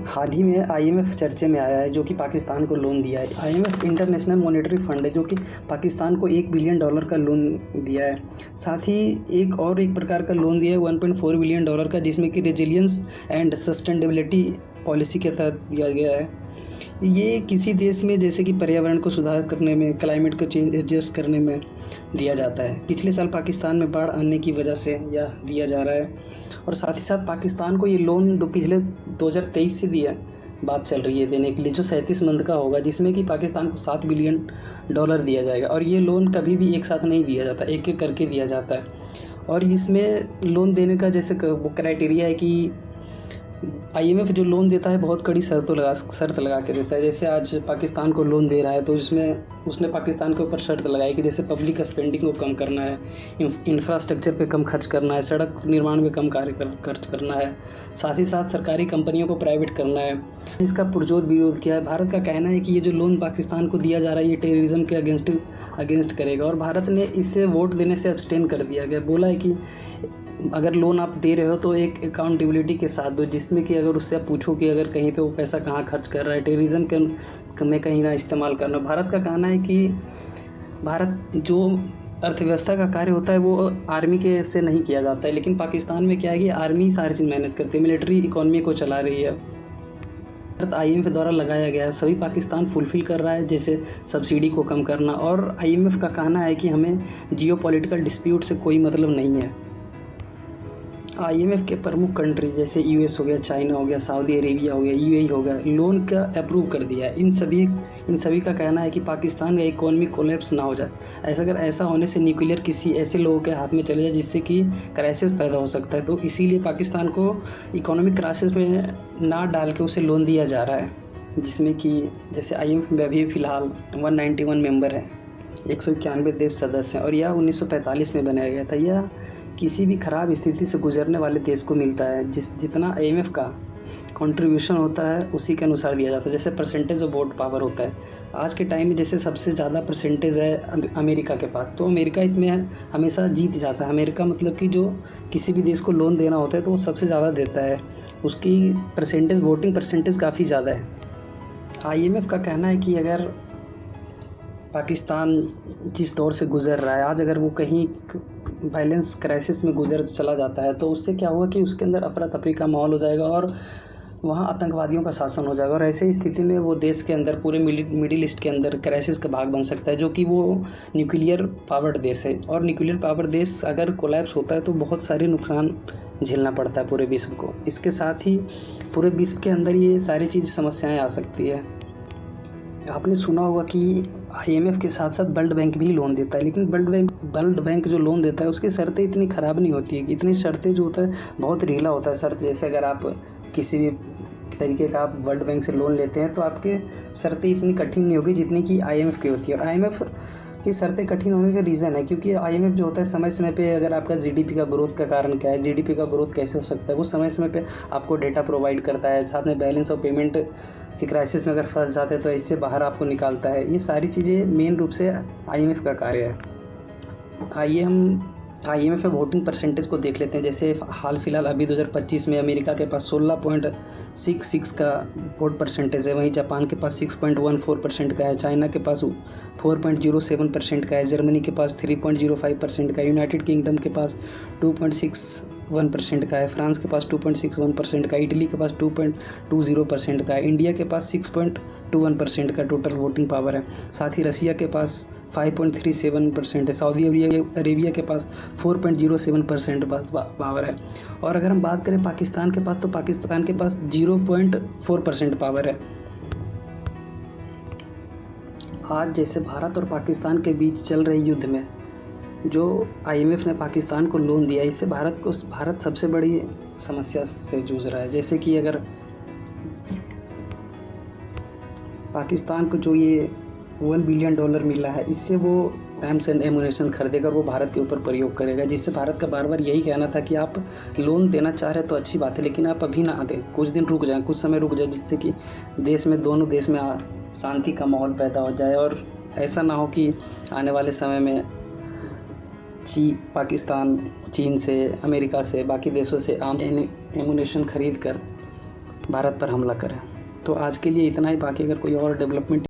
हाल ही में आईएमएफ चर्चे में आया है, जो कि पाकिस्तान को लोन दिया है। आईएमएफ इंटरनेशनल मॉनेटरी फंड है, जो कि पाकिस्तान को $1 बिलियन का लोन दिया है। साथ ही एक प्रकार का लोन दिया है $1.4 बिलियन का, जिसमें कि रेजिलियंस एंड सस्टेनेबिलिटी पॉलिसी के तहत दिया गया है। ये किसी देश में जैसे कि पर्यावरण को सुधार करने में, क्लाइमेट को चेंज एडजस्ट करने में दिया जाता है। पिछले साल पाकिस्तान में बाढ़ आने की वजह से यह दिया जा रहा है। और साथ ही साथ पाकिस्तान को ये लोन पिछले 2023 से दिया बात चल रही है देने के लिए, जो 37 मंथ का होगा, जिसमें कि पाकिस्तान को $7 बिलियन दिया जाएगा। और ये लोन कभी भी एक साथ नहीं दिया जाता, एक एक करके दिया जाता है। और इसमें लोन देने का जैसे वो क्राइटेरिया है कि आईएमएफ जो लोन देता है बहुत कड़ी शर्त लगा के देता है। जैसे आज पाकिस्तान को लोन दे रहा है, तो उसने पाकिस्तान के ऊपर शर्त लगाई कि जैसे पब्लिक स्पेंडिंग को कम करना है, इंफ्रास्ट्रक्चर पे कम खर्च करना है, सड़क निर्माण में कम खर्च करना है, साथ ही साथ सरकारी कंपनियों को प्राइवेट करना है। इसका पुरजोर विरोध किया है। भारत का कहना है कि ये जो लोन पाकिस्तान को दिया जा रहा है, ये टेररिज्म के अगेंस्ट करेगा। और भारत ने इससे वोट देने से अब्सटेन कर दिया गया। बोला है कि अगर लोन आप दे रहे हो तो एक अकाउंटेबिलिटी के साथ दो, जिसमें कि अगर उससे आप पूछो कि अगर कहीं पे वो पैसा कहाँ खर्च कर रहा है, टेररिज्म में कहीं ना इस्तेमाल करना। भारत का कहना है कि भारत जो अर्थव्यवस्था का कार्य होता है वो आर्मी के से नहीं किया जाता है, लेकिन पाकिस्तान में क्या है कि आर्मी सारी चीज़ मैनेज करती है, मिलिट्री इकोनॉमी को चला रही है। भारत आईएमएफ द्वारा लगाया गया है, सभी पाकिस्तान फुलफ़िल कर रहा है, जैसे सब्सिडी को कम करना। और आईएमएफ का कहना है कि हमें जियोपॉलिटिकल डिस्प्यूट से कोई मतलब नहीं है। आईएमएफ के प्रमुख कंट्री जैसे यूएस हो गया, चाइना हो गया, सऊदी अरेबिया हो गया, यूएई हो गया, लोन का अप्रूव कर दिया है। इन सभी का कहना है कि पाकिस्तान का इकोनॉमी कोलैप्स ना हो जाए। अगर ऐसा होने से न्यूक्लियर किसी ऐसे लोगों के हाथ में चले जाए जिससे कि क्राइसिस पैदा हो सकता है, तो इसीलिए पाकिस्तान को इकोनॉमिक क्राइसिस में ना डाल के उसे लोन दिया जा रहा है। जिसमें कि जैसे आईएमएफ में अभी फ़िलहाल 191 मेंबर हैं, 191 देश सदस्य हैं, और यह 1945 में बनाया गया था। यह किसी भी ख़राब स्थिति से गुजरने वाले देश को मिलता है। जितना आईएमएफ का कंट्रीब्यूशन होता है उसी के अनुसार दिया जाता है, जैसे परसेंटेज ऑफ वोट पावर होता है। आज के टाइम में जैसे सबसे ज़्यादा परसेंटेज है अमेरिका के पास, तो अमेरिका इसमें हमेशा जीत जाता है। अमेरिका मतलब कि जो किसी भी देश को लोन देना होता है तो वो सबसे ज़्यादा देता है, उसकी वोटिंग परसेंटेज काफ़ी ज़्यादा है। आईएमएफ का कहना है कि अगर पाकिस्तान जिस दौर से गुज़र रहा है, आज अगर वो कहीं वायलेंस क्राइसिस में चला जाता है, तो उससे क्या होगा कि उसके अंदर अफरा तफरी का माहौल हो जाएगा और वहाँ आतंकवादियों का शासन हो जाएगा। और ऐसे स्थिति में वो देश के अंदर, पूरे मिडिल ईस्ट के अंदर क्राइसिस का भाग बन सकता है, जो कि वो न्यूक्लियर पावर्ड देश है। और न्यूक्लियर पावर देश अगर कोलैप्स होता है तो बहुत सारे नुकसान झेलना पड़ता है पूरे विश्व को। इसके साथ ही पूरे विश्व के अंदर ये सारी चीज़ समस्याएँ आ सकती है। आपने सुना होगा कि आईएमएफ के साथ साथ वर्ल्ड बैंक भी लोन देता है, लेकिन वर्ल्ड बैंक जो लोन देता है उसकी शर्तें इतनी ख़राब नहीं होती है। इतनी शर्तें जो होता है बहुत ढीला होता है शर्त। जैसे अगर आप किसी भी तरीके का आप वर्ल्ड बैंक से लोन लेते हैं तो आपके शर्तें इतनी कठिन नहीं होगी जितनी कि आईएमएफ की होती है। और आईएमएफ की शर्तें कठिन होने का रीज़न है क्योंकि आईएमएफ जो होता है समय समय पे, अगर आपका जीडीपी का ग्रोथ का कारण क्या है, जीडीपी का ग्रोथ कैसे हो सकता है, वो समय समय पे आपको डेटा प्रोवाइड करता है। साथ में बैलेंस ऑफ पेमेंट की क्राइसिस में अगर फंस जाते हैं तो इससे बाहर आपको निकालता है। ये सारी चीज़ें मेन रूप से आईएमएफ का कार्य है। आइए हम आईएमएफ में वोटिंग परसेंटेज को देख लेते हैं। जैसे हाल फिलहाल अभी 2025 में अमेरिका के पास 16.66 का वोट परसेंटेज है, वहीं जापान के पास 6.14% का है, चाइना के पास 4.07% का है, जर्मनी के पास 3.05% का है, यूनाइटेड किंगडम के पास 2.61% का है, फ्रांस के पास 2.61% का, इटली के पास 2.20% का है, इंडिया के पास 6.21% का टोटल वोटिंग पावर है। साथ ही रसिया के पास 5.37% है, सऊदी अरेबिया के पास 4.07% पावर है। और अगर हम बात करें पाकिस्तान के पास, तो पाकिस्तान के पास 0.4% पावर है। आज जैसे भारत और पाकिस्तान के बीच चल रहे युद्ध में जो आईएमएफ ने पाकिस्तान को लोन दिया, इससे भारत सबसे बड़ी समस्या से जूझ रहा है। जैसे कि अगर पाकिस्तान को जो ये $1 बिलियन मिला है, इससे वो आर्म्स एंड एमुनेशन खरीदेगा और वो भारत के ऊपर प्रयोग करेगा। जिससे भारत का बार बार यही कहना था कि आप लोन देना चाह रहे तो अच्छी बात है, लेकिन आप अभी ना दें, कुछ दिन रुक जाएं, कुछ समय रुक जाए, जिससे कि दोनों देश में शांति का माहौल पैदा हो जाए। और ऐसा ना हो कि आने वाले समय में पाकिस्तान चीन से, अमेरिका से, बाकी देशों से आर्म एमुनेशन खरीद कर भारत पर हमला करें। तो आज के लिए इतना ही, बाकी अगर कोई और डेवलपमेंट